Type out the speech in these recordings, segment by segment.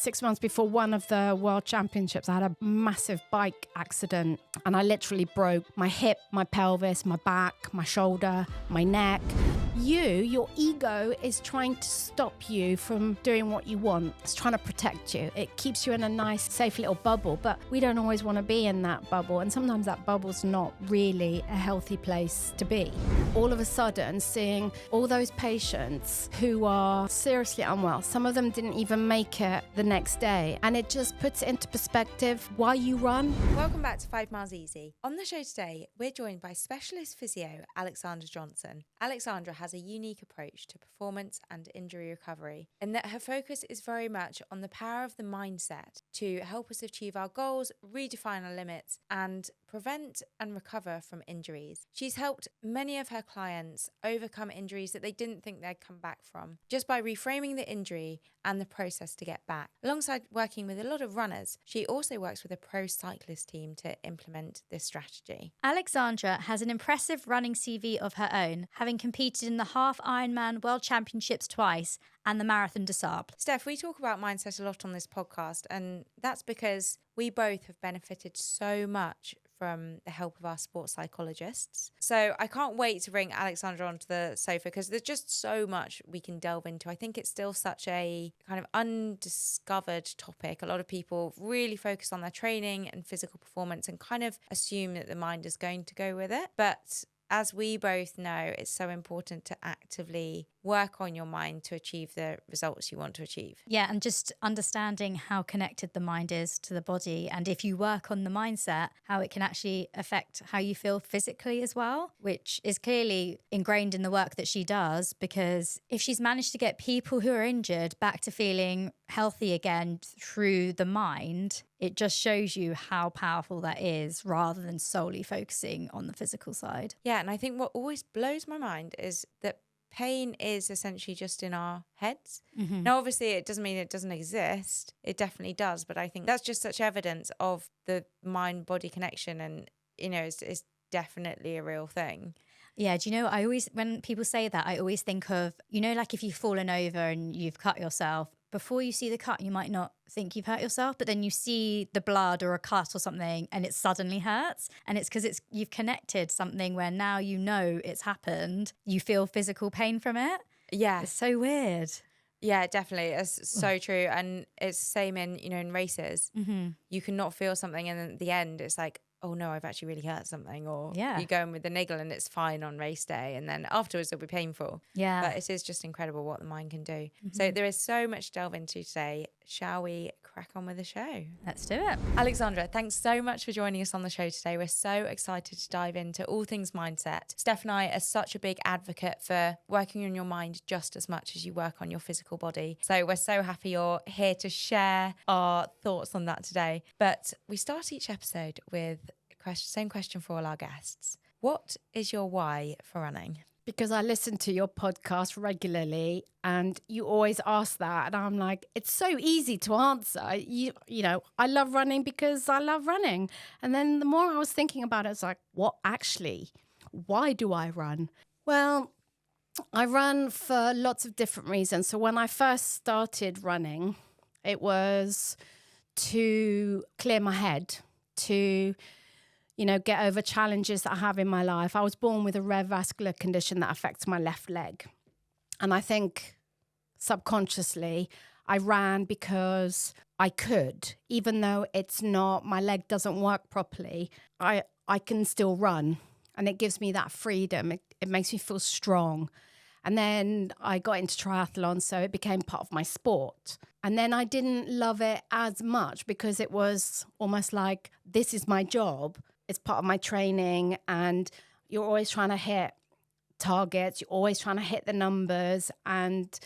6 months before one of the world championships, I had a massive bike accident and I literally broke my hip, my pelvis, my back, my shoulder, my neck. Your ego is trying to stop you from doing what you want. It's trying to protect you. It keeps you in a nice, safe little bubble, but we don't always want to be in that bubble. And sometimes that bubble's not really a healthy place to be. All of a sudden, seeing all those patients who are seriously unwell, some of them didn't even make it the next day. And it just puts it into perspective why you run. Welcome back to 5 Miles Easy. On the show today, we're joined by specialist physio Alexandra Johnson. Alexandra has a unique approach to performance and injury recovery, in that her focus is very much on the power of the mindset to help us achieve our goals, redefine our limits, and prevent and recover from injuries. She's helped many of her clients overcome injuries that they didn't think they'd come back from, just by reframing the injury and the process to get back. Alongside working with a lot of runners, she also works with a pro cyclist team to implement this strategy. Alexandra has an impressive running CV of her own, having competed in the Half Ironman World Championships twice and the Marathon des Sables. Steph, we talk about mindset a lot on this podcast, and that's because we both have benefited so much from the help of our sports psychologists. So I can't wait to bring Alexandra onto the sofa because there's just so much we can delve into. I think it's still such a kind of undiscovered topic. A lot of people really focus on their training and physical performance and kind of assume that the mind is going to go with it. But as we both know, it's so important to actively work on your mind to achieve the results you want to achieve. Yeah, and just understanding how connected the mind is to the body. And if you work on the mindset, how it can actually affect how you feel physically as well, which is clearly ingrained in the work that she does, because if she's managed to get people who are injured back to feeling healthy again through the mind, it just shows you how powerful that is rather than solely focusing on the physical side. Yeah, and I think what always blows my mind is that pain is essentially just in our heads. Mm-hmm. Now, obviously, it doesn't mean it doesn't exist. It definitely does. But I think that's just such evidence of the mind-body connection. And, it's definitely a real thing. Yeah, do you know, when people say that, I always think of, like if you've fallen over and you've cut yourself, before you see the cut, you might not think you've hurt yourself, but then you see the blood or a cut or something and it suddenly hurts. And it's because you've connected something where now you know it's happened. You feel physical pain from it. Yeah. It's so weird. Yeah, definitely. It's so true. And it's the same in races. Mm-hmm. You can not feel something and then at the end it's like, oh no, I've actually really hurt something. Or you go in with the niggle and it's fine on race day. And then afterwards it'll be painful. Yeah. But it is just incredible what the mind can do. Mm-hmm. So there is so much to delve into today. Shall we crack on with the show? Let's do it. Alexandra, thanks so much for joining us on the show today. We're so excited to dive into all things mindset. Steph and I are such a big advocate for working on your mind just as much as you work on your physical body. So we're so happy you're here to share our thoughts on that today. But we start each episode with same question for all our guests. What is your why for running? Because I listen to your podcast regularly and you always ask that. And I'm like, it's so easy to answer. I love running because I love running. And then the more I was thinking about it, it's like, what actually? Why do I run? Well, I run for lots of different reasons. So when I first started running, it was to clear my head, to get over challenges that I have in my life. I was born with a rare vascular condition that affects my left leg. And I think subconsciously I ran because I could, even though my leg doesn't work properly, I can still run. And it gives me that freedom. It makes me feel strong. And then I got into triathlon, so it became part of my sport. And then I didn't love it as much because it was almost like, this is my job. It's part of my training and you're always trying to hit targets. You're always trying to hit the numbers. And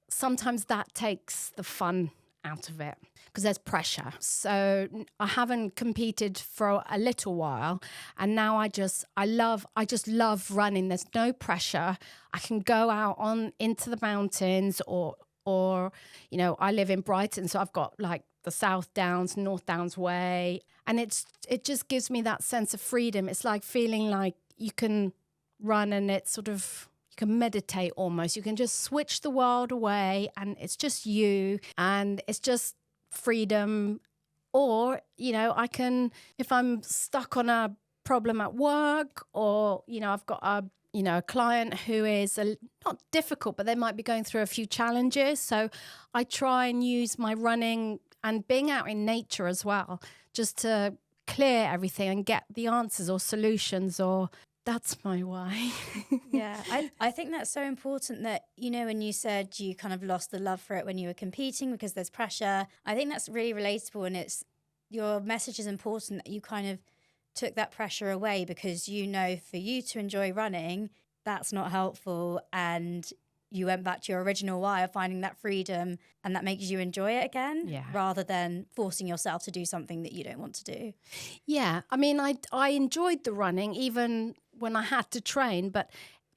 sometimes that takes the fun out of it because there's pressure. So I haven't competed for a little while. And now I just love running. There's no pressure. I can go out into the mountains or I live in Brighton. So I've got like the South Downs, North Downs Way. And it just gives me that sense of freedom. It's like feeling like you can run and it's sort of, you can meditate almost. You can just switch the world away and it's just you. And it's just freedom. Or, you know, I can, if I'm stuck on a problem at work, or, you know, I've got a client who is not difficult, but they might be going through a few challenges. So I try and use my running and being out in nature as well, just to clear everything and get the answers or solutions, or that's my why. Yeah, I think that's so important that, you know, when you said you kind of lost the love for it when you were competing because there's pressure, I think that's really relatable, and it's your message is important that you kind of took that pressure away, because, you know, for you to enjoy running, that's not helpful, and you went back to your original why of finding that freedom, and that makes you enjoy it again, rather than forcing yourself to do something that you don't want to do. Yeah, I mean, I enjoyed the running even when I had to train, but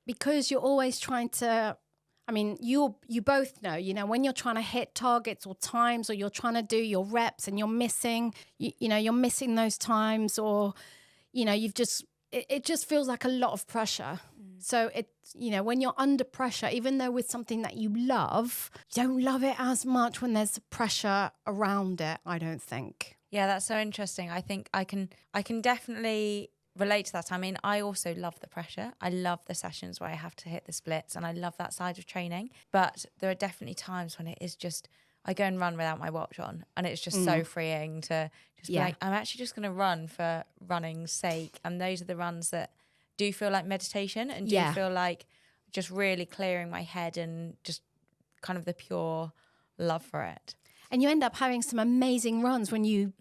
because you're always trying to, I mean, you both know, you know, when you're trying to hit targets or times, or you're trying to do your reps and you're missing, you're missing those times, or, you know, it just feels like a lot of pressure. So you know, when you're under pressure, even though with something that you love, you don't love it as much when there's pressure around it, I don't think. Yeah, that's so interesting. I think I can definitely relate to that. I mean, I also love the pressure. I love the sessions where I have to hit the splits, and I love that side of training. But there are definitely times when it is just, I go and run without my watch on, and it's just so freeing to just be like, I'm actually just going to run for running's sake. And those are the runs that do feel like meditation, and do feel like just really clearing my head, and just kind of the pure love for it. And you end up having some amazing runs when you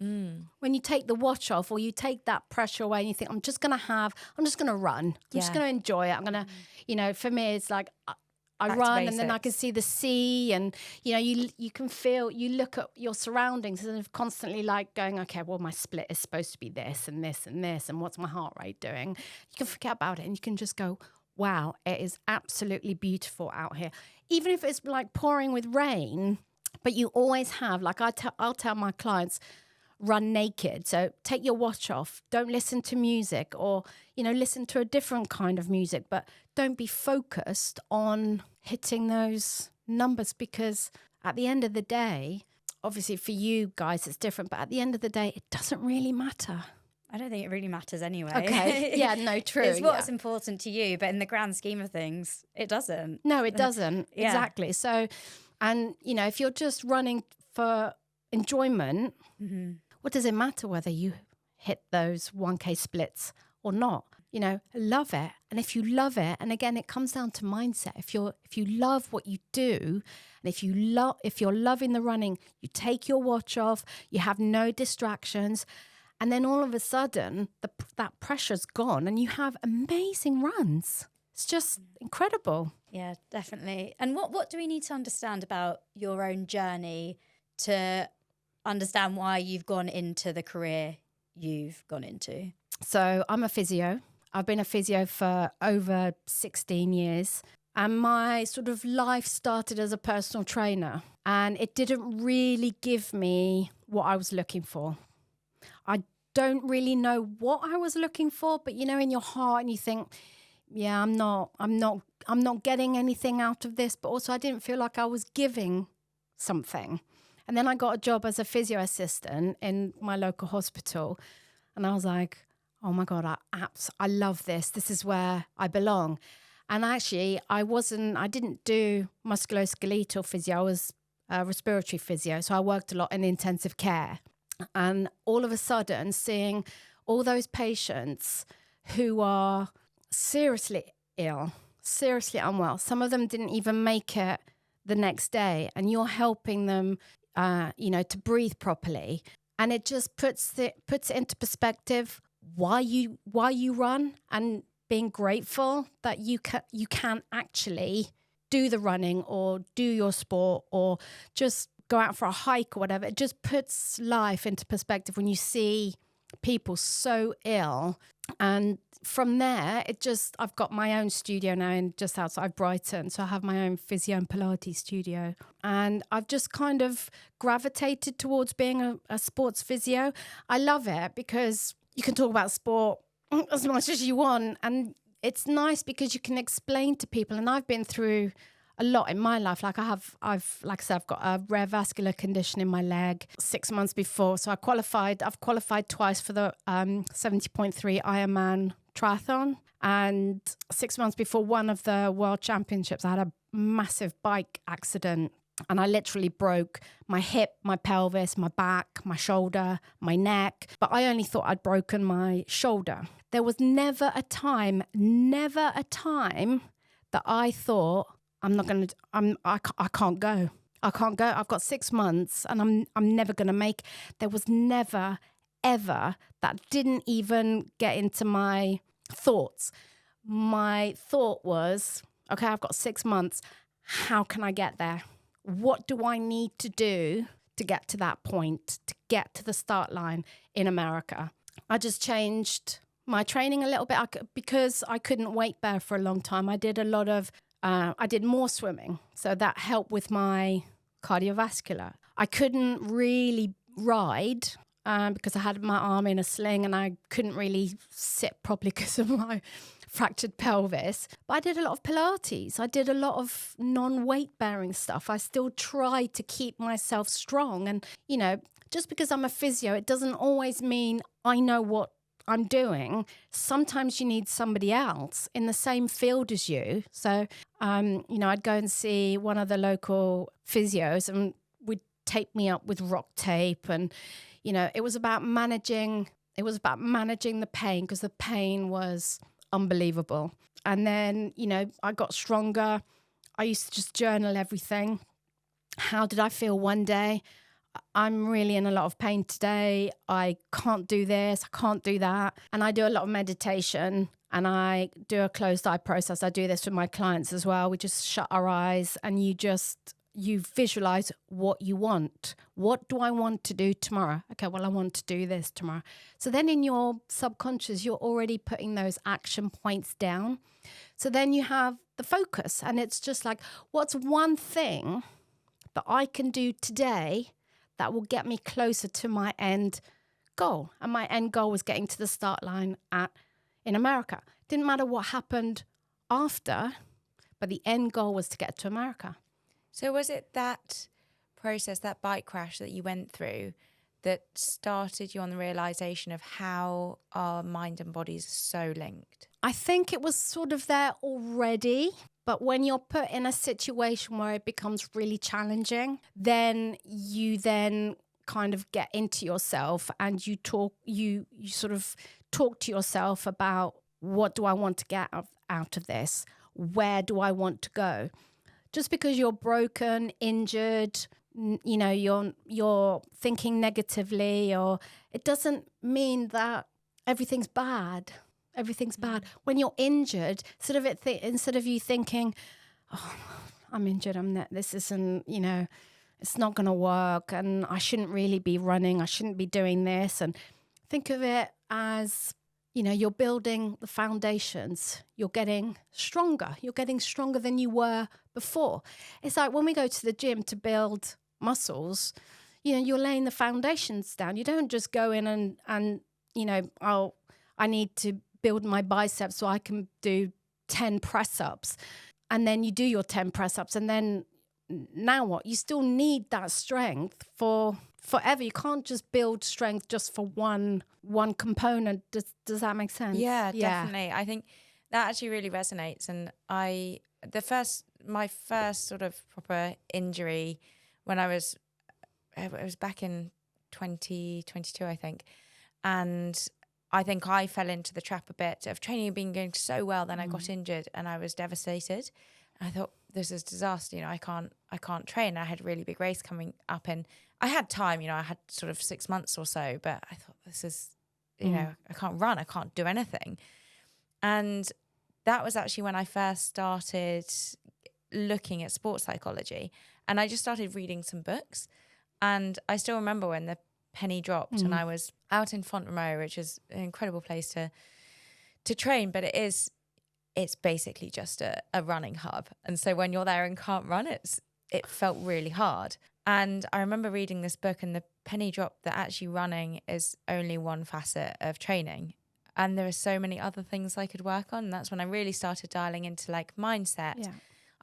take the watch off, or you take that pressure away, and you think, I'm just going to run. I'm just going to enjoy it. I'm going to, you know, for me, it's like I run, and then I can see the sea, and, you know, you can feel, you look at your surroundings and constantly like going, okay, well, my split is supposed to be this and this and this, and what's my heart rate doing? You can forget about it, and you can just go, wow, it is absolutely beautiful out here. Even if it's like pouring with rain, but you always have, like I'll tell my clients, run naked. So take your watch off. Don't listen to music, or, you know, listen to a different kind of music, but don't be focused on hitting those numbers, because at the end of the day, obviously for you guys it's different, but at the end of the day, it doesn't really matter. I don't think it really matters anyway. Okay. Yeah, no, true. It's what's important to you, but in the grand scheme of things, it doesn't. No, it doesn't. Exactly. So, and, you know, if you're just running for enjoyment, what does it matter whether you hit those 1K splits or not? You know, love it. And if you love it, and again, it comes down to mindset. If you love what you do, and if you're loving the running, you take your watch off, you have no distractions, and then all of a sudden that pressure's gone, and you have amazing runs. It's just incredible. Yeah, definitely. And what do we need to understand about your own journey to understand why you've gone into the career you've gone into? So I'm a physio. I've been a physio for over 16 years. And my sort of life started as a personal trainer. And it didn't really give me what I was looking for. I don't really know what I was looking for, but, you know, in your heart, and you think, yeah, I'm not getting anything out of this. But also I didn't feel like I was giving something. And then I got a job as a physio assistant in my local hospital. And I was like, oh my God, I love this. This is where I belong. And actually, I didn't do musculoskeletal physio. I was respiratory physio. So I worked a lot in intensive care. And all of a sudden, seeing all those patients who are seriously ill, seriously unwell, some of them didn't even make it the next day, and you're helping them, to breathe properly. And it just puts it into perspective why you run, and being grateful that you can actually do the running, or do your sport, or just go out for a hike or whatever. It just puts life into perspective when you see people so ill. And from there, I've got my own studio now in just outside Brighton. So I have my own physio and Pilates studio. And I've just kind of gravitated towards being a sports physio. I love it because you can talk about sport as much as you want. And it's nice because you can explain to people. And I've been through a lot in my life. Like I've like I said, I've got a rare vascular condition in my leg 6 months before. So I've qualified twice for the 70.3 Ironman triathlon. And 6 months before one of the world championships, I had a massive bike accident. And I literally broke my hip, my pelvis, my back, my shoulder, my neck. But I only thought I'd broken my shoulder. There was never a time that I thought I can't go. I can't go. I've got 6 months and I'm never going to make. There was never, ever, that didn't even get into my thoughts. My thought was, okay, I've got 6 months. How can I get there? What do I need to do to get to that point, to get to the start line in America? I just changed my training a little bit because I couldn't weight bear for a long time. I did I did more swimming. So that helped with my cardiovascular. I couldn't really ride because I had my arm in a sling and I couldn't really sit properly because of my fractured pelvis. But I did a lot of Pilates. I did a lot of non-weight bearing stuff. I still tried to keep myself strong. And, you know, just because I'm a physio, it doesn't always mean I know what I'm doing. Sometimes you need somebody else in the same field as you. So, you know, I'd go and see one of the local physios and we'd tape me up with rock tape. And, you know, it was about managing the pain because the pain was unbelievable. And then, you know, I got stronger. I used to just journal everything. How did I feel one day? I'm really in a lot of pain today. I can't do this. I can't do that. And I do a lot of meditation and I do a closed eye process. I do this with my clients as well. We just shut our eyes and you visualize what you want. What do I want to do tomorrow? Okay, well, I want to do this tomorrow. So then in your subconscious, you're already putting those action points down. So then you have the focus and it's just like, what's one thing that I can do today that will get me closer to my end goal? And my end goal was getting to the start line in America. Didn't matter what happened after, but the end goal was to get to America. So was it that process, that bike crash that you went through that started you on the realization of how our mind and bodies are so linked? I think it was sort of there already, but when you're put in a situation where it becomes really challenging, then you kind of get into yourself and you sort of talk to yourself about, what do I want to get out of this? Where do I want to go? Just because you're broken, injured, you know, you're thinking negatively, or it doesn't mean that everything's bad. Everything's bad. When you're injured, instead of you thinking, oh, I'm injured, this isn't, you know, it's not going to work and I shouldn't really be running, I shouldn't be doing this. And think of it as, you know, you're building the foundations. You're getting stronger. You're getting stronger than you were before. It's like when we go to the gym to build muscles, you know, you're laying the foundations down. You don't just go in and you know, I need to build my biceps so I can do 10 press-ups. And then you do your 10 press-ups. And then now what? You still need that strength for forever. You can't just build strength just for one component. Does that make sense? Yeah, definitely. I think that actually really resonates. And my first sort of proper injury when it was back in 2022, I think. And I think I fell into the trap a bit of training had been going so well. Then I got injured and I was devastated. I thought, this is disaster. You know, I can't train. I had a really big race coming up and I had time, you know, I had sort of 6 months or so, but I thought, this is, you know, I can't run. I can't do anything. And that was actually when I first started looking at sports psychology. And I just started reading some books. And I still remember when the penny dropped and I was out in Font-Romeu, which is an incredible place to train, but it's basically just a running hub. And so when you're there and can't run, it felt really hard. And I remember reading this book and the penny dropped that actually running is only one facet of training. And there are so many other things I could work on. And that's when I really started dialing into like mindset. Yeah.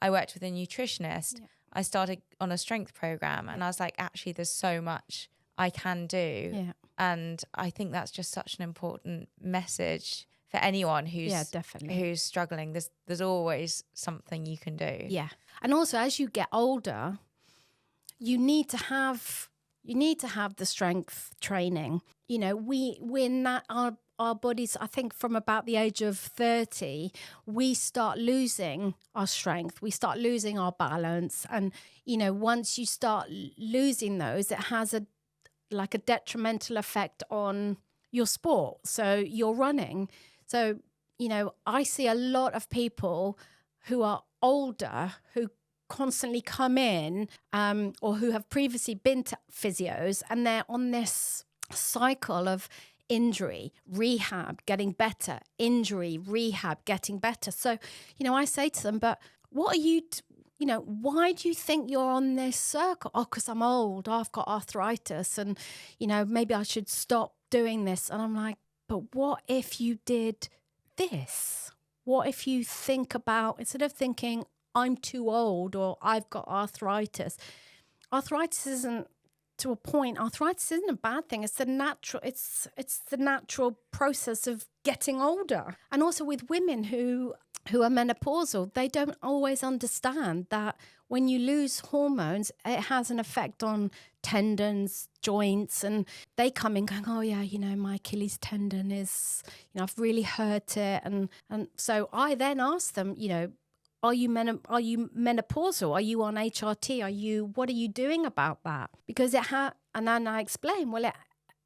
I worked with a nutritionist. Yeah. I started on a strength program, and I was like, actually, there's so much I can do. Yeah. And I think that's just such an important message for anyone definitely. who's struggling. There's always something you can do. Yeah. And also, as you get older, you need to have the strength training. You know, our bodies, I think from about the age of 30, we start losing our strength. We start losing our balance. And, you know, once you start losing those, it has a detrimental effect on your sport. So you're running. So, you know, I see a lot of people who are older who constantly come in or who have previously been to physios, and they're on this cycle of injury, rehab, getting better, injury, rehab, getting better. So, you know, I say to them, but what are you, you know, why do you think you're on this circle? Oh, because I'm old, I've got arthritis, and, you know, maybe I should stop doing this. And I'm like, but what if you did this? What if you think about, instead of thinking, I'm too old or I've got arthritis. Arthritis isn't, to a point, arthritis isn't a bad thing. It's the natural process of getting older. And also with women who are menopausal, they don't always understand that when you lose hormones, it has an effect on tendons, joints, and they come in going, oh yeah, you know, my Achilles tendon is, you know, I've really hurt it. And so I then ask them, you know, are you menopausal? Are you on HRT? What are you doing about that? Because and then I explain, well,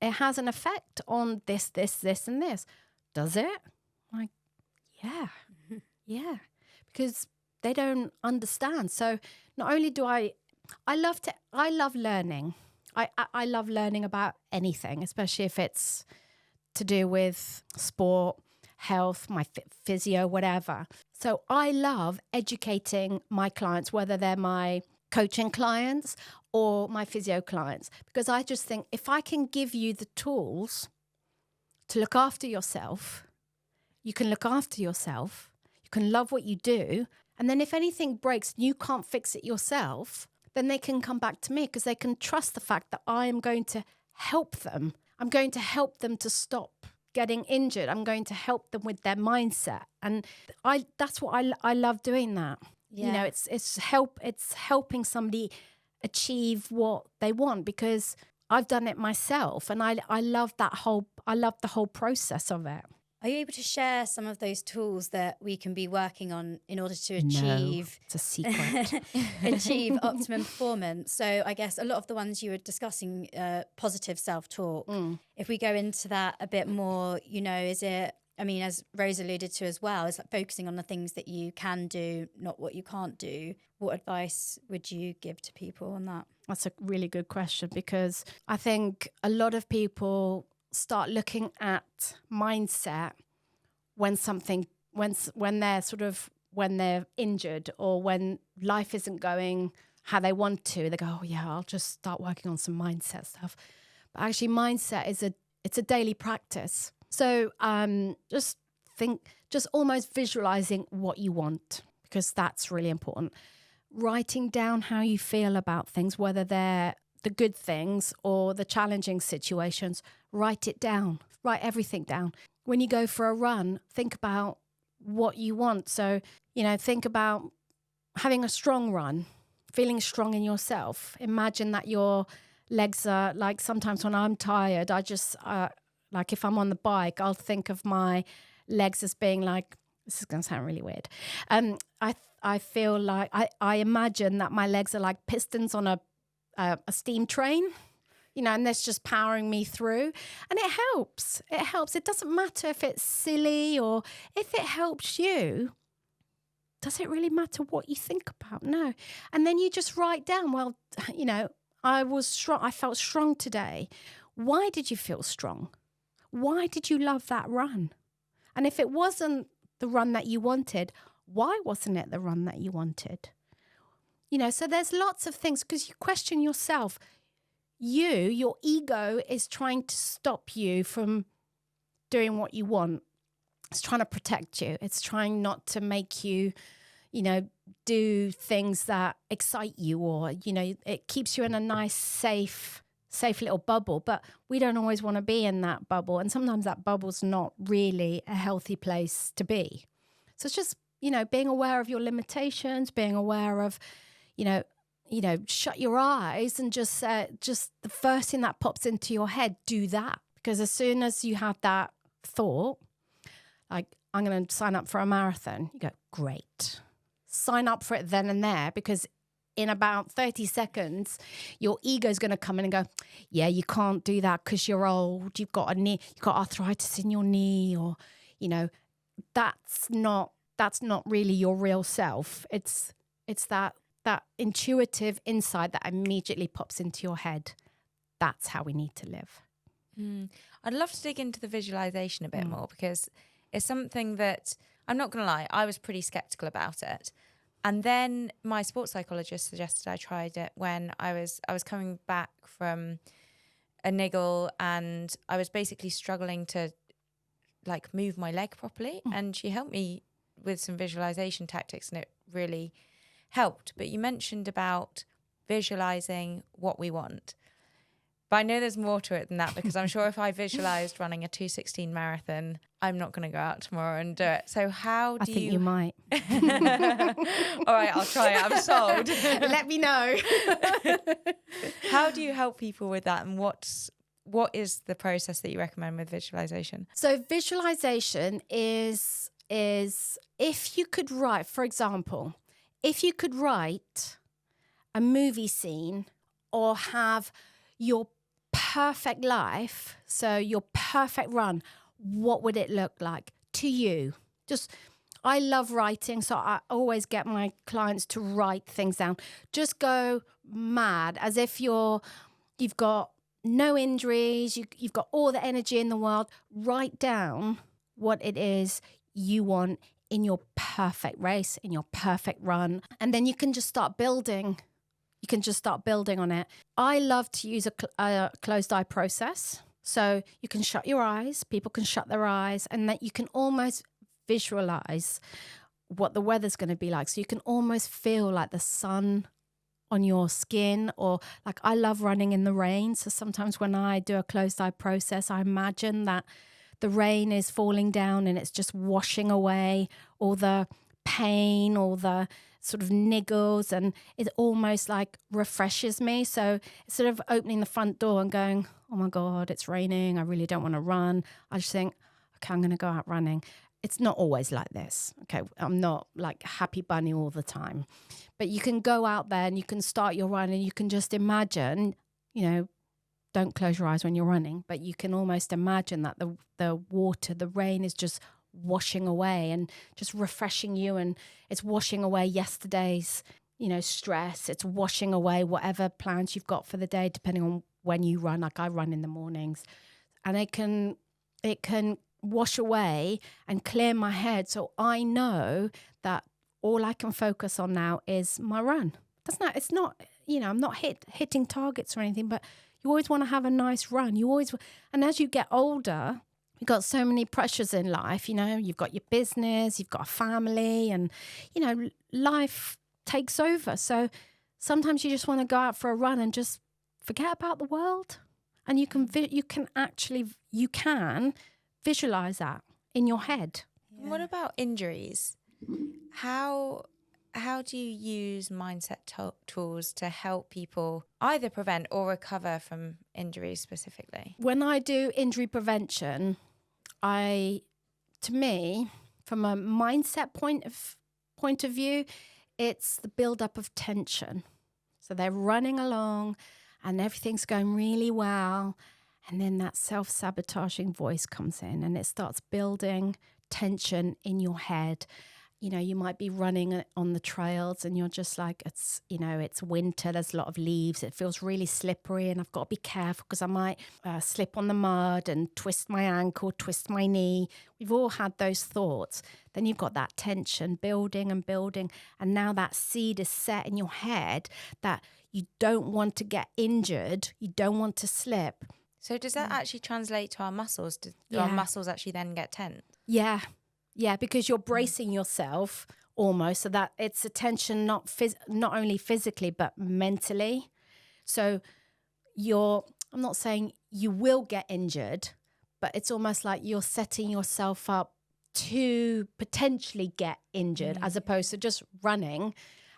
it has an effect on this, and this. Does it? I'm like, yeah, yeah, because they don't understand. So not only do I love learning. I love learning about anything, especially if it's to do with sport, health, my physio, whatever. So I love educating my clients, whether they're my coaching clients or my physio clients, because I just think if I can give you the tools to look after yourself, you can look after yourself, you can love what you do, and then if anything breaks and you can't fix it yourself, then they can come back to me because they can trust the fact that I am going to help them. I'm going to help them to stop getting injured. I'm going to help them with their mindset. And that's what I love doing that. Yeah. You know, it's helping somebody achieve what they want, because I've done it myself, and I love the whole process of it. Are you able to share some of those tools that we can be working on in order to achieve? No, it's a secret. Achieve optimum performance. So I guess a lot of the ones you were discussing, positive self-talk. If we go into that a bit more, you know, is it, I mean, as Rose alluded to as well, is like focusing on the things that you can do, not what you can't do. What advice would you give to people on that? That's a really good question, because I think a lot of people start looking at mindset when they're injured or when life isn't going how they want to. They go, oh yeah, I'll just start working on some mindset stuff. But actually mindset it's a daily practice. So just almost visualizing what you want, because that's really important. Writing down how you feel about things, whether they're the good things or the challenging situations. Write it down. Write everything down. When you go for a run, think about what you want. So, you know, think about having a strong run, feeling strong in yourself. Imagine that your legs are, like, sometimes when I'm tired, I just, like if I'm on the bike, I'll think of my legs as being like, this is going to sound really weird. I feel like, I imagine that my legs are like pistons on a steam train, you know, and that's just powering me through. And it helps. It helps. It doesn't matter if it's silly or if it helps you. Does it really matter what you think about? No. And then you just write down, well, you know, I was strong. I felt strong today. Why did you feel strong? Why did you love that run? And if it wasn't the run that you wanted, why wasn't it the run that you wanted? You know, so there's lots of things, because you question yourself. Your ego is trying to stop you from doing what you want. It's trying to protect you. It's trying not to make you, do things that excite you, or, it keeps you in a nice, safe little bubble. But we don't always want to be in that bubble. And sometimes that bubble's not really a healthy place to be. So it's just, being aware of your limitations, being aware of, shut your eyes and just the first thing that pops into your head, do that. Because as soon as you have that thought, like, I'm going to sign up for a marathon, you go, great. Sign up for it then and there, because in about 30 seconds, your ego's going to come in and go, yeah, you can't do that because you're old. You've got arthritis in your knee, or, that's not really your real self. It's that intuitive insight that immediately pops into your head. That's how we need to live. I'd love to dig into the visualization a bit more, because it's something that, I'm not going to lie, I was pretty skeptical about it. And then my sports psychologist suggested I tried it when I was coming back from a niggle, and I was basically struggling to like move my leg properly. And she helped me with some visualization tactics, and it really helped. But you mentioned about visualizing what we want. But I know there's more to it than that, because I'm sure if I visualized running a 2:16 marathon, I'm not going to go out tomorrow and do it. So how do I think you might. All right, I'll try it. I'm sold. Let me know. How do you help people with that? And what is the process that you recommend with visualization? So visualization is if you could write, for example, if you could write a movie scene or have your perfect life, so your perfect run, what would it look like to you? I love writing, so I always get my clients to write things down. Just go mad, as if you've got no injuries, you've got all the energy in the world. Write down what it is you want in your perfect race, in your perfect run, and then you can just start building. You can just start building on it. I love to use a closed eye process. So you can shut your eyes, people can shut their eyes, and that you can almost visualize what the weather's going to be like. So you can almost feel like the sun on your skin, or like, I love running in the rain. So sometimes when I do a closed eye process, I imagine that the rain is falling down and it's just washing away all the pain, all the sort of niggles, and it almost like refreshes me. So instead of opening the front door and going, oh my God, it's raining, I really don't want to run, I just think, okay, I'm going to go out running. It's not always like this. Okay, I'm not like happy bunny all the time. But you can go out there and you can start your run, and you can just imagine, don't close your eyes when you're running, but you can almost imagine that the water, the rain is just washing away and just refreshing you, and it's washing away yesterday's stress. It's washing away whatever plans you've got for the day, depending on when you run. Like, I run in the mornings, and it can wash away and clear my head, so I know that all I can focus on now is my run. It's not I'm not hitting targets or anything, but you always want to have a nice run. And as you get older, you've got so many pressures in life. You've got your business, you've got a family, and life takes over. So sometimes you just want to go out for a run and just forget about the world. And you can visualize that in your head. Yeah. What about injuries? How do you use mindset tools to help people either prevent or recover from injuries specifically? When I do injury prevention, to me, from a mindset point of view, it's the build-up of tension. So they're running along and everything's going really well, and then that self-sabotaging voice comes in and it starts building tension in your head. You might be running on the trails and you're just like, it's winter, there's a lot of leaves, it feels really slippery, and I've got to be careful because I might slip on the mud and twist my ankle, twist my knee. We've all had those thoughts. Then you've got that tension building and building, and now that seed is set in your head that you don't want to get injured, you don't want to slip. So does that actually translate to our muscles? Do our muscles actually then get tense? Yeah, because you're bracing yourself almost, so that it's attention not only physically but mentally. So I'm not saying you will get injured, but it's almost like you're setting yourself up to potentially get injured, as opposed to just running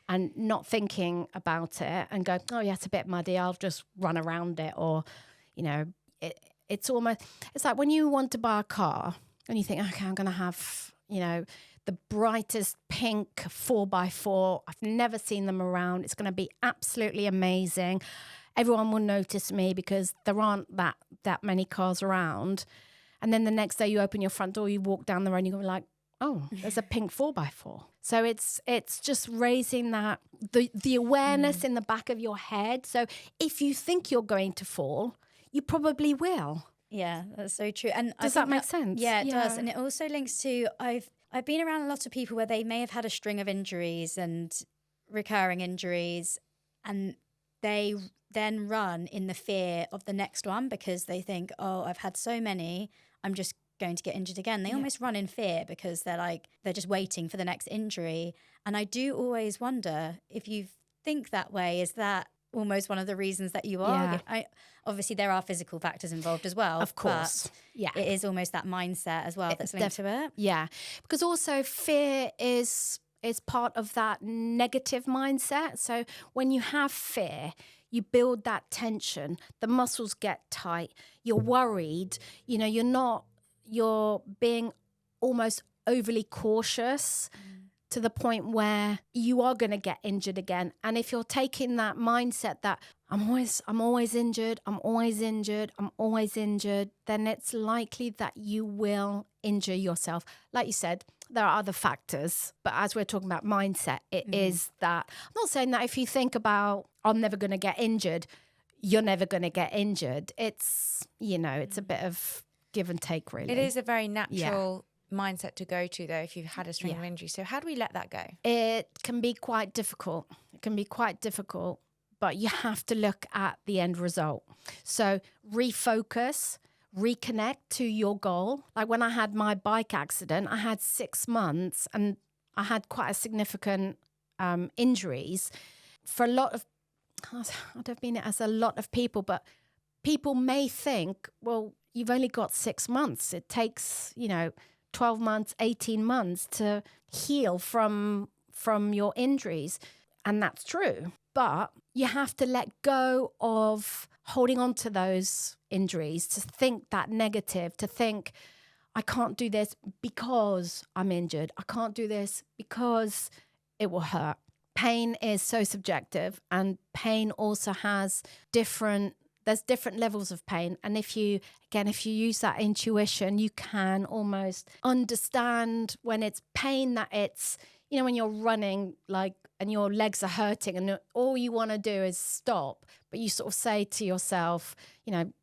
and not thinking about it and go, oh yeah, it's a bit muddy, I'll just run around it. Or, it's like when you want to buy a car and you think, okay, I'm going to have, the brightest pink 4x4. I've never seen them around. It's going to be absolutely amazing. Everyone will notice me because there aren't that many cars around. And then the next day you open your front door, you walk down the road and you're like, oh, there's a pink 4x4. So it's just raising that, the awareness in the back of your head. So if you think you're going to fall, you probably will. Yeah, that's so true. And does that make sense? Yeah, it does. And it also links to, I've been around a lot of people where they may have had a string of injuries and recurring injuries, and they then run in the fear of the next one because they think, oh, I've had so many, I'm just going to get injured again. They almost run in fear because they're just waiting for the next injury. And I do always wonder, if you think that way, is that almost one of the reasons that you are? Obviously there are physical factors involved as well, of course. But it is almost that mindset as well that's linked to it. Yeah, because also fear is part of that negative mindset. So when you have fear, you build that tension, the muscles get tight, you're worried, you're being almost overly cautious to the point where you are going to get injured again. And if you're taking that mindset that I'm always injured, then it's likely that you will injure yourself. Like you said, there are other factors, but as we're talking about mindset, it is that. I'm not saying that if you think about, I'm never going to get injured, you're never going to get injured. It's, it's a bit of give and take, really. It is a very natural mindset to go to, though, if you've had a string of injuries. So how do we let that go? It can be quite difficult. But you have to look at the end result. So refocus, reconnect to your goal. Like when I had my bike accident, I had 6 months and I had quite a significant injuries. For a lot of, I don't mean it as a lot of people, but people may think, well, you've only got 6 months. It takes, 12 months, 18 months to heal from your injuries. And that's true. But you have to let go of holding on to those injuries, to think that negative, to think, I can't do this because I'm injured. I can't do this because it will hurt. Pain is so subjective, and pain also has there's different levels of pain. And if you use that intuition, you can almost understand when it's pain, that it's, when you're running, and your legs are hurting and all you want to do is stop, but you sort of say to yourself,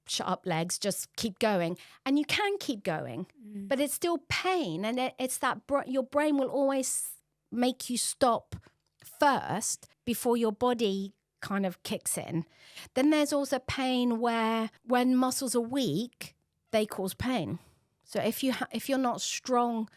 shut up legs, just keep going. And you can keep going, but it's still pain. And it's that your brain will always make you stop first before your body kind of kicks in. Then there's also pain where when muscles are weak, they cause pain. So if you're not strong,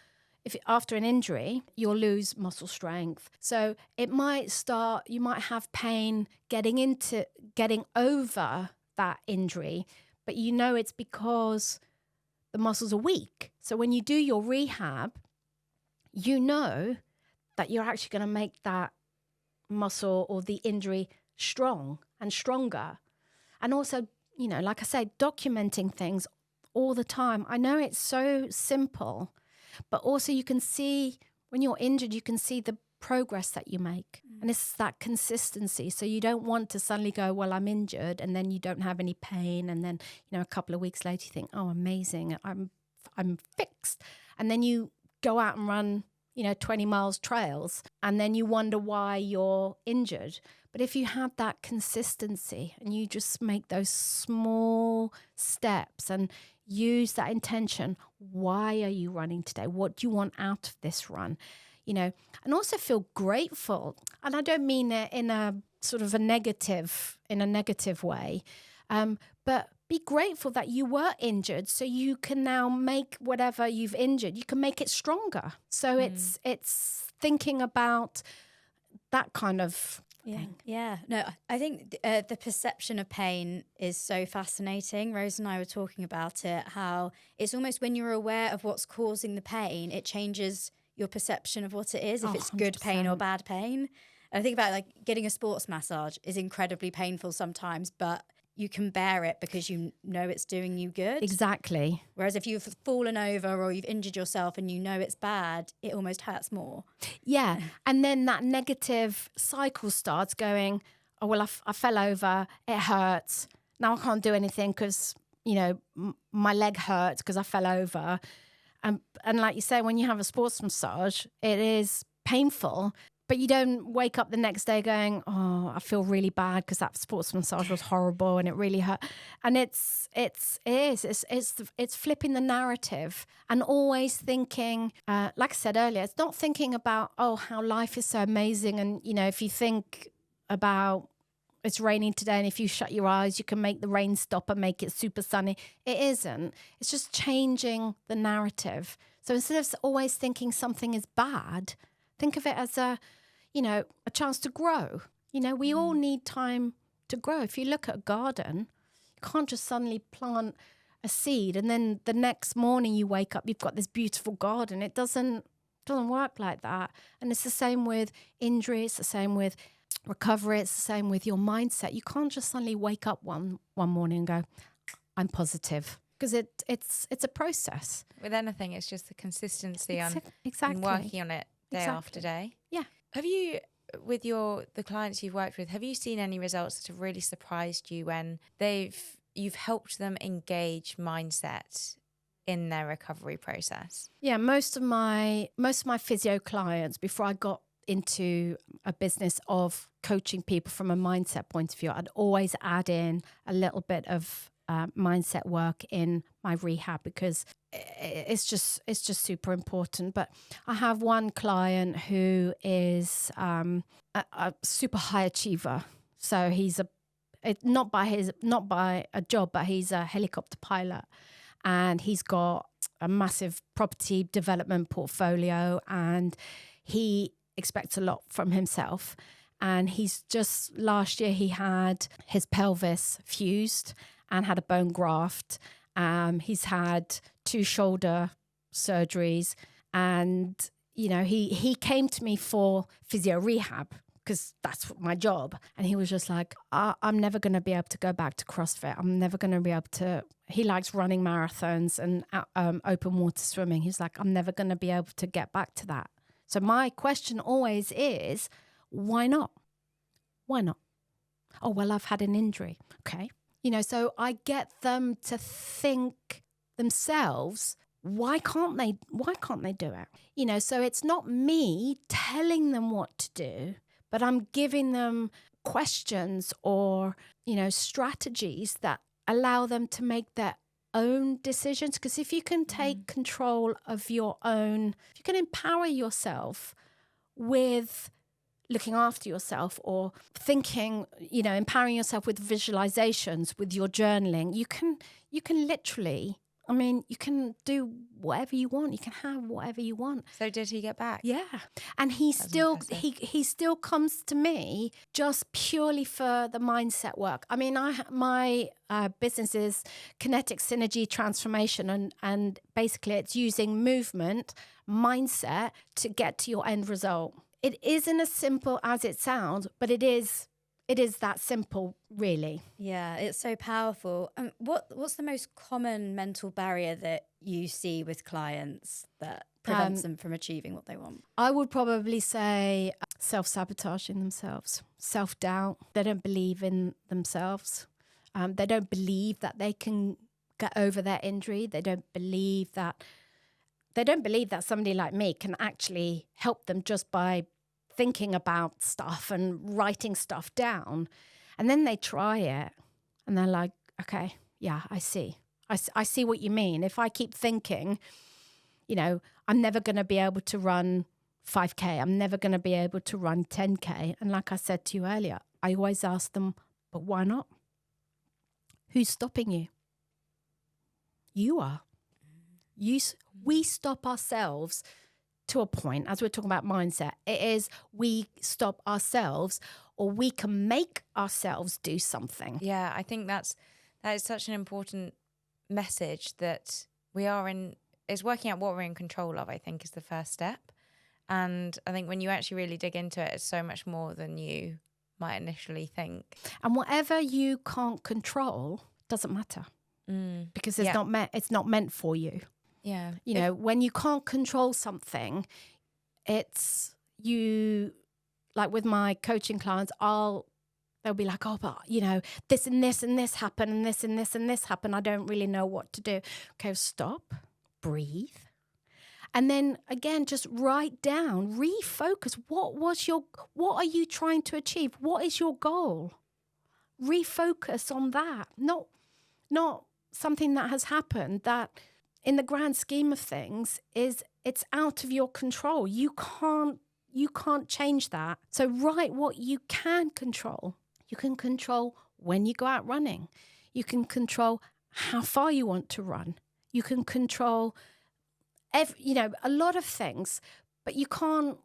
after an injury, you'll lose muscle strength. So you might have pain getting over that injury, but it's because the muscles are weak. So when you do your rehab, that you're actually going to make that muscle or the injury strong and stronger. And also, like I say, documenting things all the time. I know it's so simple, but also you can see when you're injured, you can see the progress that you make. And it's that consistency. So you don't want to suddenly go, well, I'm injured, and then you don't have any pain. And then, a couple of weeks later you think, oh, amazing, I'm fixed. And then you go out and run, 20 miles trails, and then you wonder why you're injured. But if you have that consistency and you just make those small steps and use that intention, why are you running today? What do you want out of this run? And also feel grateful. And I don't mean it in a sort of a negative way, but be grateful that you were injured, so you can now make whatever you've injured, you can make it stronger. So it's thinking about that kind of thing. Yeah. No, I think the perception of pain is so fascinating. Rose and I were talking about it, how it's almost when you're aware of what's causing the pain, it changes your perception of what it is, if it's good pain or bad pain. And I think about like getting a sports massage is incredibly painful sometimes, but you can bear it because you know it's doing you good. Exactly. Whereas if you've fallen over or you've injured yourself and you know it's bad, it almost hurts more. Yeah. And then that negative cycle starts going, oh, well, I fell over. It hurts. Now I can't do anything because, you know, my leg hurts because I fell over. And like you say, when you have a sports massage, it is painful. But you don't wake up the next day going, oh, I feel really bad because that sports massage was horrible and it really hurt. And it's flipping the narrative and always thinking, like I said earlier, it's not thinking about, oh, how life is so amazing. And, you know, if you think about it's raining today and if you shut your eyes, you can make the rain stop and make it super sunny. It isn't. It's just changing the narrative. So instead of always thinking something is bad, think of it as a chance to grow. You know, we all need time to grow. If you look at a garden, you can't just suddenly plant a seed and then the next morning you wake up, you've got this beautiful garden. It doesn't work like that. And it's the same with injury. It's the same with recovery. It's the same with your mindset. You can't just suddenly wake up one morning and go, I'm positive. Because it's a process. With anything, it's just the consistency on exactly. and working on it day after day. Yeah. Have you, with the clients you've worked with, have you seen any results that have really surprised you when you've helped them engage mindset in their recovery process? Yeah, most of my physio clients, before I got into a business of coaching people from a mindset point of view, I'd always add in a little bit of mindset work in my rehab because it's just super important. But I have one client who is a super high achiever. So he's not by a job, but he's a helicopter pilot, and he's got a massive property development portfolio, and he expects a lot from himself. And last year he had his pelvis fused and had a bone graft. He's had 2 shoulder surgeries, and you know he came to me for physio rehab because that's my job. And he was just like, I'm never going to be able to go back to CrossFit. I'm never going to be able to. He likes running marathons and open water swimming. He's like, I'm never going to be able to get back to that. So my question always is, why not? Why not? Oh, well, I've had an injury. Okay. You know, so I get them to think themselves, why can't they do it? You know, so it's not me telling them what to do, but I'm giving them questions or, you know, strategies that allow them to make their own decisions. Because if you can take control of your own, if you can empower yourself with looking after yourself or thinking, you know, empowering yourself with visualizations, with your journaling, you can literally, I mean, you can do whatever you want. You can have whatever you want. So did he get back? Yeah. And he still comes to me just purely for the mindset work. I mean, my business is kinetic synergy transformation, and basically it's using movement, mindset to get to your end result. It isn't as simple as it sounds, but it is that simple, really. Yeah, it's so powerful. What's the most common mental barrier that you see with clients that prevents them from achieving what they want? I would probably say self-sabotaging themselves, self-doubt. They don't believe in themselves. They don't believe that they can get over their injury. They don't believe that somebody like me can actually help them just by thinking about stuff and writing stuff down. And then they try it and they're like, okay, yeah, I see. I see what you mean. If I keep thinking, you know, I'm never going to be able to run 5K. I'm never going to be able to run 10K. And like I said to you earlier, I always ask them, but why not? Who's stopping you? You are. We stop ourselves to a point, as we're talking about mindset. It is we stop ourselves, or we can make ourselves do something. Yeah, I think that is such an important message, that we are in, is working out what we're in control of, I think, is the first step. And I think when you actually really dig into it, it's so much more than you might initially think. And whatever you can't control doesn't matter, because it's not meant for you. Yeah. You know, when you can't control something, it's you, like with my coaching clients, they'll be like, oh, but you know, this and this and this happened, and this and this and this happened. I don't really know what to do. Okay, stop, breathe. And then again, just write down, refocus. What are you trying to achieve? What is your goal? Refocus on that. Not something that has happened that in the grand scheme of things it's out of your control. You can't change that. So write what you can control. You can control when you go out running. You can control how far you want to run. You can control a lot of things, but you can't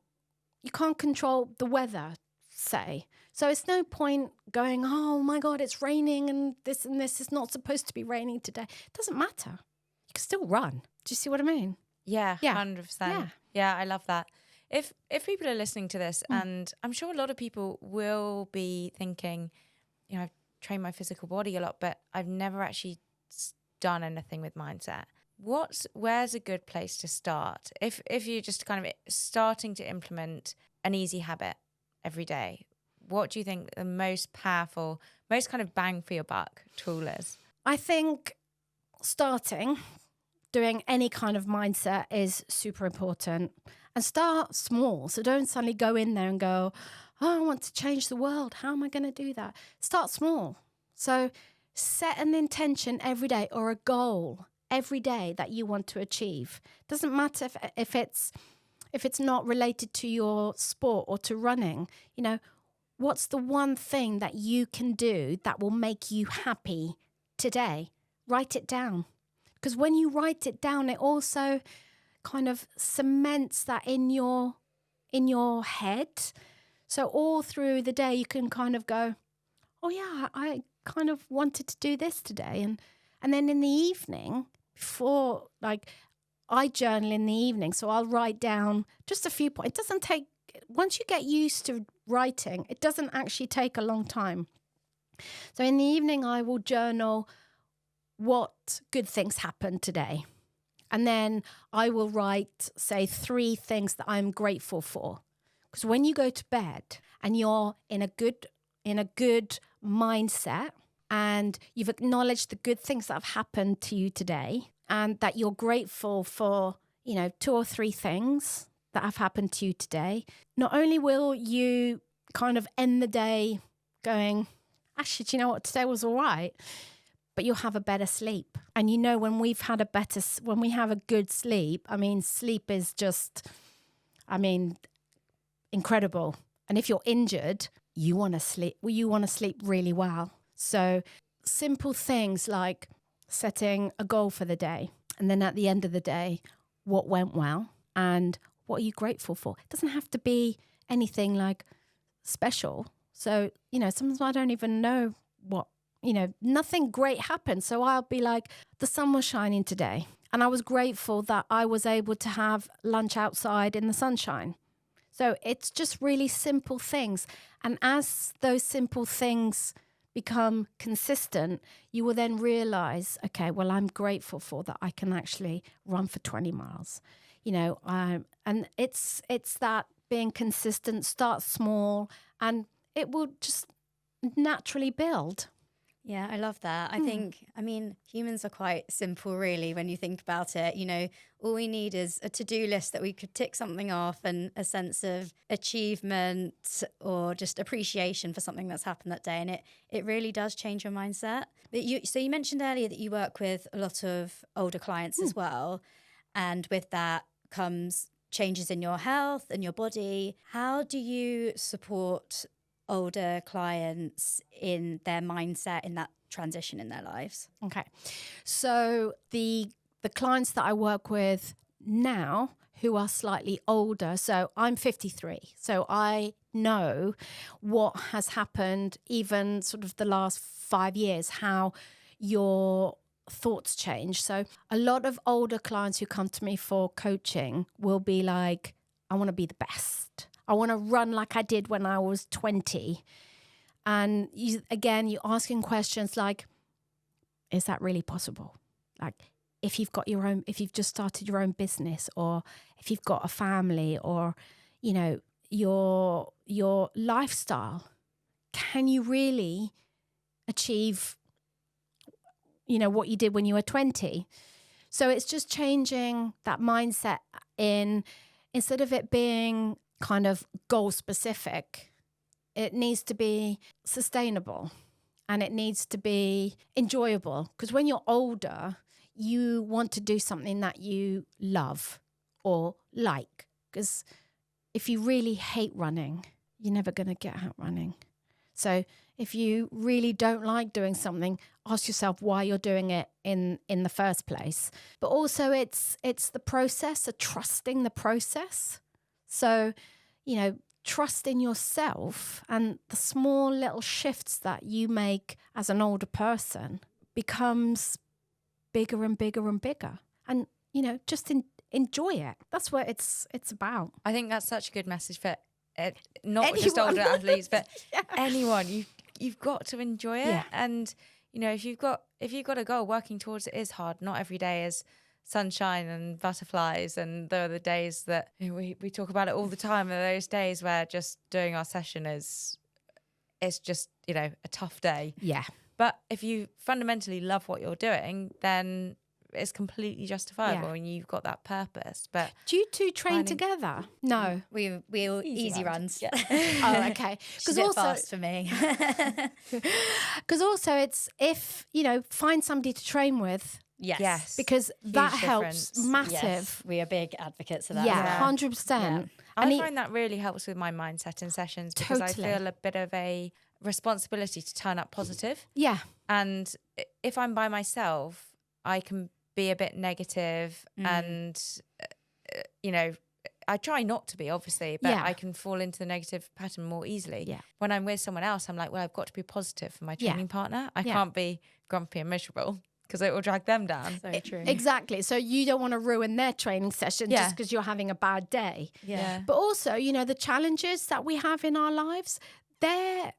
control the weather, say. So it's no point going, oh my God, it's raining and this is not supposed to be raining today. It doesn't matter. You can still run. Do you see what I mean? Yeah, 100%. Yeah, I love that. If people are listening to this, and I'm sure a lot of people will be thinking, you know, I've trained my physical body a lot, but I've never actually done anything with mindset. Where's a good place to start? If you're just kind of starting to implement an easy habit every day, what do you think the most powerful, most kind of bang for your buck tool is? I think starting doing any kind of mindset is super important, and start small. So don't suddenly go in there and go, oh, I want to change the world. How am I going to do that? Start small. So set an intention every day, or a goal every day that you want to achieve. Doesn't matter if it's not related to your sport or to running. You know, what's the one thing that you can do that will make you happy today? Write it down. Because when you write it down, it also kind of cements that in your head. So all through the day, you can kind of go, oh yeah, I kind of wanted to do this today. And then in the evening, before, like, I journal in the evening, so I'll write down just a few points. It doesn't take, once you get used to writing, it doesn't actually take a long time. So in the evening, I will journal what good things happened today. And then I will write, say, 3 things that I'm grateful for. Because when you go to bed and you're in a good mindset, and you've acknowledged the good things that have happened to you today, and that you're grateful for, 2 or 3 things that have happened to you today, not only will you kind of end the day going, actually, do you know what, today was all right, but you'll have a better sleep. And when we have a good sleep, sleep is just, incredible. And if you're injured, you want to sleep really well. So simple things like setting a goal for the day. And then at the end of the day, what went well and what are you grateful for? It doesn't have to be anything like special. So, sometimes I don't even know what, nothing great happened. So I'll be like, the sun was shining today. And I was grateful that I was able to have lunch outside in the sunshine. So it's just really simple things. And as those simple things become consistent, you will then realize, okay, well, I'm grateful for that. I can actually run for 20 miles, and it's that being consistent, start small, and it will just naturally build. Yeah, I love that. I think, humans are quite simple, really, when you think about it. All we need is a to-do list that we could tick something off, and a sense of achievement or just appreciation for something that's happened that day. And it really does change your mindset. But you mentioned earlier that you work with a lot of older clients as well. And with that comes changes in your health and your body. How do you support older clients in their mindset, in that transition in their lives? Okay. So the clients that I work with now who are slightly older. So I'm 53. So I know what has happened even sort of the last 5 years, how your thoughts change. So a lot of older clients who come to me for coaching will be like, I want to be the best. I want to run like I did when I was 20. And you're asking questions like, is that really possible? Like, if you've just started your own business, or if you've got a family, or, you know, your lifestyle, can you really achieve, you know, what you did when you were 20? So it's just changing that mindset instead of it being kind of goal specific, it needs to be sustainable and it needs to be enjoyable. Because when you're older, you want to do something that you love or like. Because if you really hate running, you're never going to get out running. So if you really don't like doing something, ask yourself why you're doing it in the first place. But also it's the process, trusting the process. So, you know, trust in yourself, and the small little shifts that you make as an older person becomes bigger and bigger and bigger. And, you know, just enjoy it. That's what it's about. I think that's such a good message for not just older athletes, but anyone. You've got to enjoy it. Yeah. And, you know, if you've got a goal, working towards it is hard. Not every day is sunshine and butterflies, and there are the days that, you know, we talk about it all the time. There are those days where just doing our session it's just, you know, a tough day. Yeah. But if you fundamentally love what you're doing, then it's completely justifiable, and you've got that purpose. But do you two train together? No, we all easy runs. Yeah. Oh, okay. Because also fast for me. Because also it's, if you know, find somebody to train with. Yes. Because huge that difference. helps massive. Yes, we are big advocates of that. Yeah, 100%. Yeah. I find that really helps with my mindset in sessions, because Totally. I feel a bit of a responsibility to turn up positive. Yeah. And if I'm by myself, I can be a bit negative and, you know, I try not to be, obviously, but I can fall into the negative pattern more easily. Yeah. When I'm with someone else, I'm like, well, I've got to be positive for my training partner. I can't be grumpy and miserable, because it will drag them down. So true. Exactly. So you don't want to ruin their training session just because you're having a bad day. Yeah. But also, you know, the challenges that we have in our lives, they're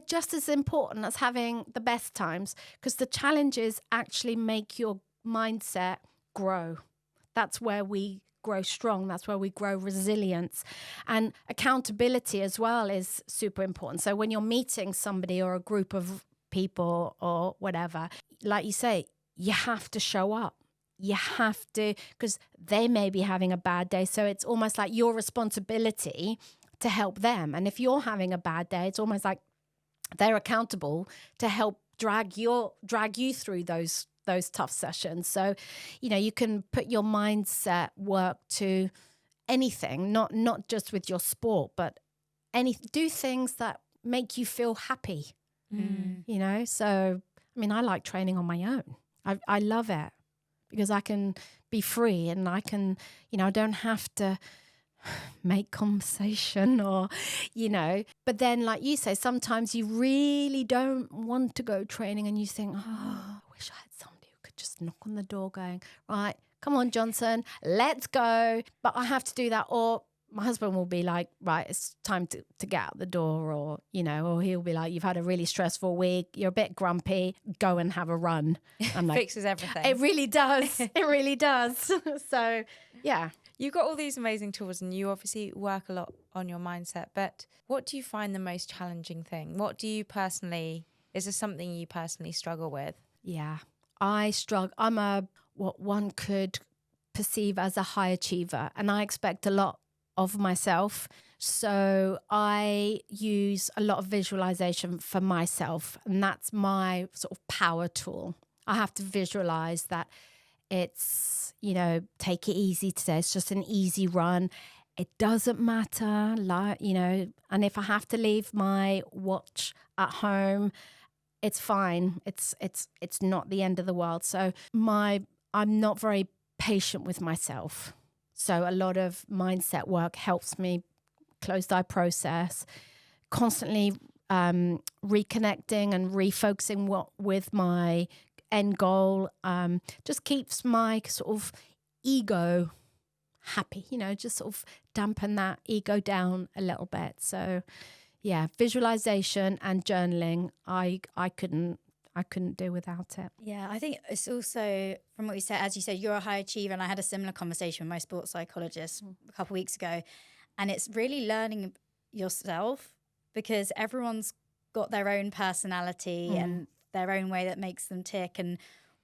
just as important as having the best times, because the challenges actually make your mindset grow. That's where we grow strong. That's where we grow resilience. And accountability as well is super important. So when you're meeting somebody or a group of people or whatever, like you say, you have to show up. You have to, because they may be having a bad day. So it's almost like your responsibility to help them. And if you're having a bad day, it's almost like they're accountable to help drag you through those tough sessions. So, you know, you can put your mindset work to anything, not just with your sport, but do things that make you feel happy. You know, so I mean, I like training on my own. I love it because I can be free, and I can, you know, I don't have to make conversation, or, you know. But then, like you say, sometimes you really don't want to go training, and you think, oh, I wish I had somebody who could just knock on the door going, right, come on, Johnson, let's go. But I have to do that, or my husband will be like, right, it's time to get out the door, or, you know, or he'll be like, you've had a really stressful week, you're a bit grumpy, go and have a run. I'm like, fixes everything. It really does. It really does. So, yeah. You've got all these amazing tools, and you obviously work a lot on your mindset, but what do you find the most challenging thing? What do you personally, is there something you personally struggle with? Yeah, I struggle. I'm what one could perceive as a high achiever, and I expect a lot of myself. So I use a lot of visualization for myself, and that's my sort of power tool. I have to visualize that it's, you know, take it easy today. It's just an easy run. It doesn't matter, like, you know, and if I have to leave my watch at home, it's fine. It's not the end of the world. So I'm not very patient with myself. So a lot of mindset work helps me, closed eye process, constantly reconnecting and refocusing with my end goal, just keeps my sort of ego happy, just sort of dampen that ego down a little bit. So yeah, visualization and journaling, I couldn't do without it. Yeah, I think it's also, from what you said, as you said, you're a high achiever, and I had a similar conversation with my sports psychologist a couple of weeks ago, and it's really learning yourself, because everyone's got their own personality and their own way that makes them tick, and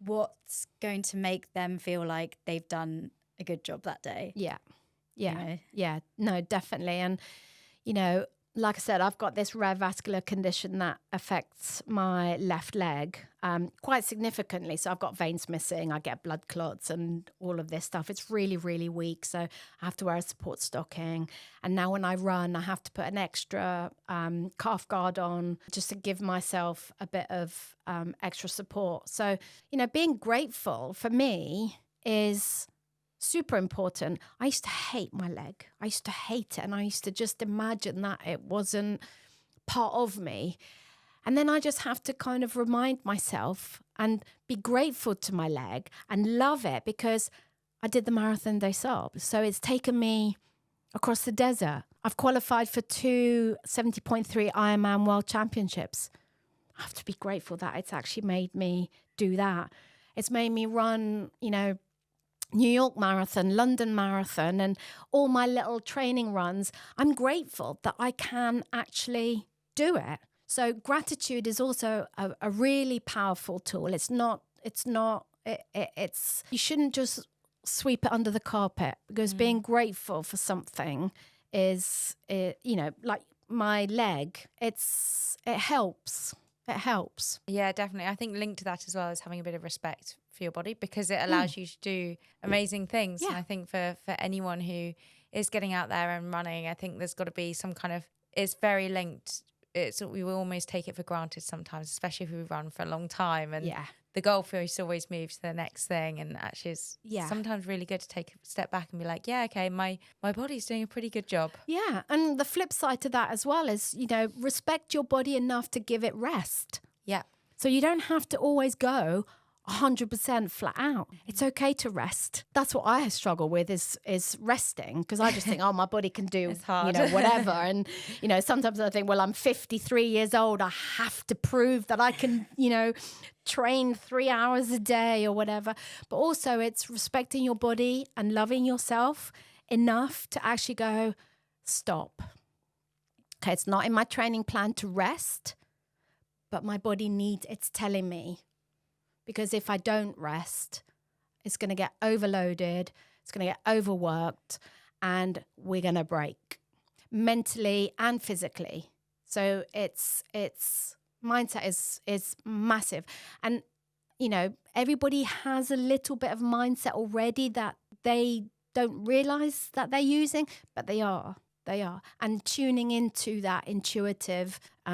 what's going to make them feel like they've done a good job that day. Yeah. You know? No, definitely. And, like I said, I've got this rare vascular condition that affects my left leg quite significantly. So I've got veins missing, I get blood clots and all of this stuff. It's really, really weak. So I have to wear a support stocking. And now when I run, I have to put an extra calf guard on just to give myself a bit of extra support. So, being grateful for me is super important. I used to hate my leg. I used to hate it. And I used to just imagine that it wasn't part of me. And then I just have to kind of remind myself and be grateful to my leg and love it, because I did the Marathon des Sables. So it's taken me across the desert. I've qualified for 2 70.3 Ironman World Championships. I have to be grateful that it's actually made me do that. It's made me run, New York Marathon, London Marathon, and all my little training runs. I'm grateful that I can actually do it. So gratitude is also a really powerful tool. It's you shouldn't just sweep it under the carpet, because being grateful for something is, like my leg, it helps. It helps. Yeah, definitely. I think linked to that as well is having a bit of respect for your body, because it allows you to do amazing things. Yeah. And I think for anyone who is getting out there and running, I think there's got to be some kind of, it's very linked. We will almost take it for granted sometimes, especially if we run for a long time. And the goalpost always moves to the next thing. And actually it's sometimes really good to take a step back and be like, yeah, okay, my body's doing a pretty good job. Yeah. And the flip side to that as well is, respect your body enough to give it rest. Yeah. So you don't have to always go 100% flat out. It's okay to rest. That's what I struggle with is resting, because I just think, oh, my body can do, It's hard. whatever. And, sometimes I think, well, I'm 53 years old. I have to prove that I can, train 3 hours a day or whatever. But also it's respecting your body and loving yourself enough to actually go, stop. Okay, it's not in my training plan to rest, but my body it's telling me. Because if I don't rest, it's going to get overloaded, it's going to get overworked, and we're going to break mentally and physically. So it's mindset is massive. And, everybody has a little bit of mindset already that they don't realize that they're using, but they are. And tuning into that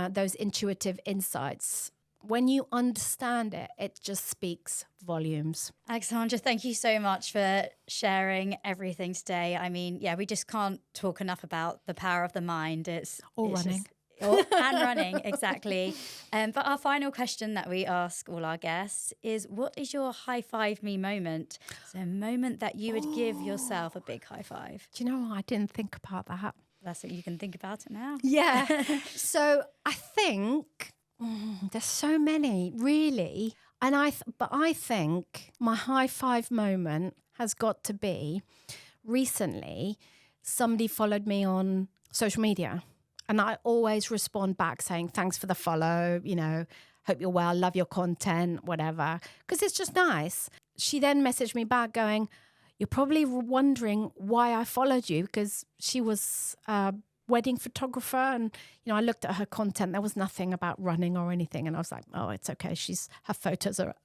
those intuitive insights, when you understand it, it just speaks volumes. Alexandra, thank you so much for sharing everything today. I mean, we just can't talk enough about the power of the mind. It's running. And running, exactly. But our final question that we ask all our guests is, what is your high five me moment? So a moment that you would give yourself a big high five. Do you know what? I didn't think about that. That's what you can think about it now. Yeah. So I think there's so many, really. And but I think my high five moment has got to be, recently, somebody followed me on social media. And I always respond back saying, thanks for the follow, hope you're well, love your content, whatever. Because it's just nice. She then messaged me back going, you're probably wondering why I followed you, because she was a wedding photographer. And, I looked at her content. There was nothing about running or anything. And I was like, oh, it's okay. Her photos are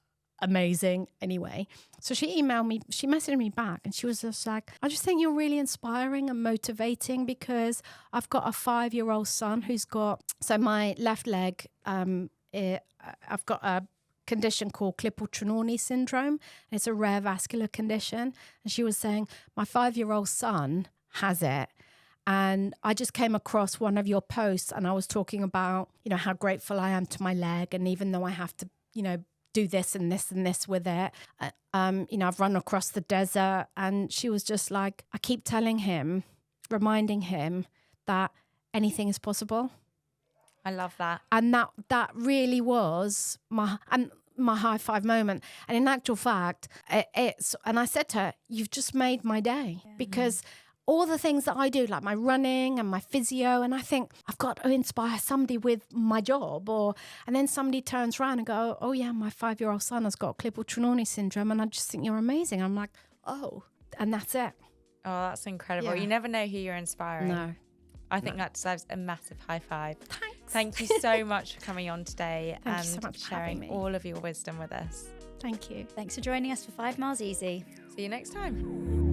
amazing anyway. So she messaged me back, and she was just like, I just think you're really inspiring and motivating, because I've got a 5-year-old son who's got, so my left leg, I've got a condition called Klippel-Trenaunay syndrome. It's a rare vascular condition. And she was saying, my 5-year-old son has it. And I just came across one of your posts and I was talking about, you know, how grateful I am to my leg. And even though I have to, you know, do this and this and this with it, you know, I've run across the desert. And she was just like, I keep telling him, reminding him that anything is possible. I love that. And that really was my high five moment. And in actual fact, and I said to her, you've just made my day. Because all the things that I do, like my running and my physio, and I think I've got to inspire somebody with my job, and then somebody turns around and go, oh yeah, my 5-year-old son has got Klippel-Trenaunay syndrome, and I just think you're amazing. I'm like, oh, and that's it. Oh, that's incredible. Yeah. You never know who you're inspiring. No. I think that deserves a massive high five. Thanks. Thank you so much for coming on today Thank you so much for having sharing me. all of your wisdom with us. Thank you. Thanks for joining us for 5 Miles Easy. See you next time.